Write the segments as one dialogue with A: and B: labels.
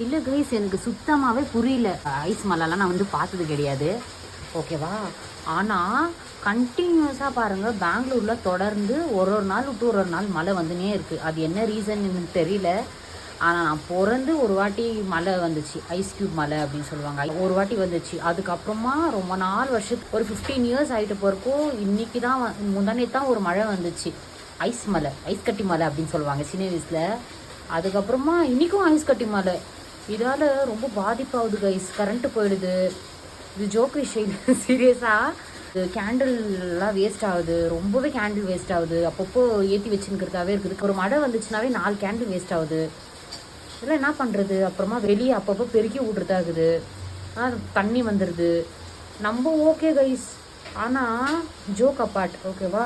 A: இல்லை கைஸ், எனக்கு சுத்தமாகவே புரியல. ஐஸ் மலைலாம் நான் வந்து பார்த்தது கிடையாது, ஓகேவா? ஆனால் கண்டினியூஸாக பாருங்கள், பெங்களூரில் தொடர்ந்து ஒரு நாள் விட்டு ஒரு நாள் மழை வந்துனே இருக்குது. அது என்ன ரீசன் எனக்கு தெரியல. ஆனால் நான் பிறந்து ஒரு வாட்டி மழை வந்துச்சு, ஐஸ் க்யூப் மழை அப்படின்னு சொல்லுவாங்க, ஒரு வாட்டி வந்துச்சு. அதுக்கப்புறமா ரொம்ப நாள் வருஷத்துக்கு ஒரு 15 இயர்ஸ் ஆகிட்டு போகிறக்கும் இன்றைக்கி தான் முந்தானே தான் ஒரு மழை வந்துச்சு, ஐஸ் மலை, ஐஸ் கட்டி மலை அப்படின்னு சொல்லுவாங்க சின்ன வயசில். அதுக்கப்புறமா இன்றைக்கும் ஐஸ் கட்டி மலை. இதால் ரொம்ப பாதிப்பாகுது கைஸ். கரண்ட்டு போயிடுது. இது ஜோக் விஷயம், சீரியஸாக. கேண்டில்லாம் வேஸ்ட் ஆகுது, ரொம்பவே கேண்டில் வேஸ்ட் ஆகுது. அப்பப்போ ஏற்றி வச்சுருக்கிறதாவே இருக்குது. ஒரு மழை வந்துச்சுனாவே 4 கேண்டில் வேஸ்ட் ஆகுது. இதெல்லாம் என்ன பண்ணுறது? அப்புறமா வெளியே அப்பப்போ பெருக்கி விட்றதாகுது, தண்ணி வந்துடுது. நம்ம ஓகே கைஸ், ஆனால் ஜோக் அப்பார்ட், ஓகேவா?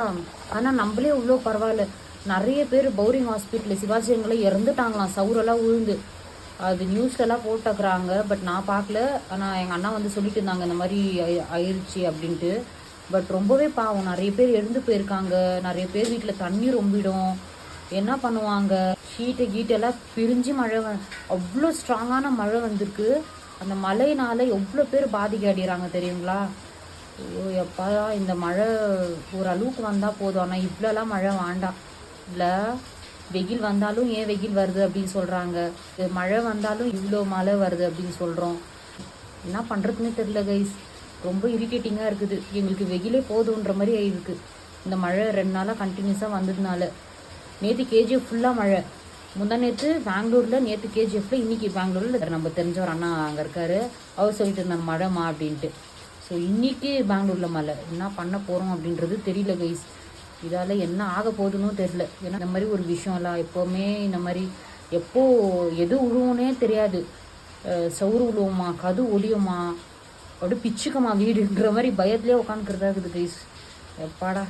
A: ஆனால் நம்மளே இவ்வளோ பரவாயில்ல. நிறைய பேர் பௌரிங் ஹாஸ்பிட்டலில் சிவாஜியங்களை இறந்துட்டாங்களாம், சவுரெல்லாம் விழுந்து. அது நியூஸ்லலாம் போட்டுக்கிறாங்க, பட் நான் பார்க்கல. ஆனால் எங்கள் அண்ணா வந்து சொல்லிட்டு இருந்தாங்க இந்த மாதிரி ஆயிடுச்சு அப்படின்ட்டு. பட் ரொம்பவே பாவம், நிறைய பேர் இறந்து போயிருக்காங்க. நிறைய பேர் வீட்டில் தண்ணி ரொம்பிடும். என்ன பண்ணுவாங்க? கீட்டெல்லாம் பிரிஞ்சு மழை அவ்வளோ ஸ்ட்ராங்கான மழை வந்திருக்கு. அந்த மழையினால் எவ்வளோ பேர் பாதிக்க அடைகிறாங்க தெரியுங்களா? ஐயோ எப்பா, இந்த மழை ஓரளவுக்கு வந்தால் போதும். ஆனால் இவ்வளோலாம் மழை வேண்டாம். இல்லை, வெயில் வந்தாலும் ஏன் வெயில் வருது அப்படின்னு சொல்கிறாங்க, மழை வந்தாலும் இவ்வளோ மழை வருது அப்படின்னு சொல்கிறோம். என்ன பண்ணுறதுன்னு தெரியல கைஸ். ரொம்ப இரிட்டேட்டிங்காக இருக்குது. எங்களுக்கு வெயிலே போதுன்ற மாதிரி இருக்குது. இந்த மழை 2 நாளாக கண்டினியூஸாக வந்ததுனால. நேற்று கேஜிஎஃப் ஃபுல்லாக மழை. முந்தா நேற்று பெங்களூரில், நேற்று கேஜிஎஃப்பில், இன்றைக்கி பெங்களூரில். நம்ம தெரிஞ்ச ஒரு அண்ணா அங்கே இருக்கார், அவர் சொல்லிட்டு இருந்தாங்க மழைமா அப்படின்ட்டு. ஸோ இன்றைக்கி பெங்களூரில் மழை. என்ன பண்ண போகிறோம் அப்படின்றது தெரியல கைஸ். இதால் என்ன ஆக போகுதுன்னு தெரில. ஏன்னா இந்த மாதிரி ஒரு விஷயம்லாம் எப்போவுமே இந்த மாதிரி எது உழுவுனே தெரியாது. சவுறு உழுவுமா, கது ஒடியுமா, அப்படியே பிச்சுக்குமா வீடுன்ற மாதிரி பயத்துலேயே உட்காந்துக்கிறதா இருக்குது கைஸ். எப்பாடா.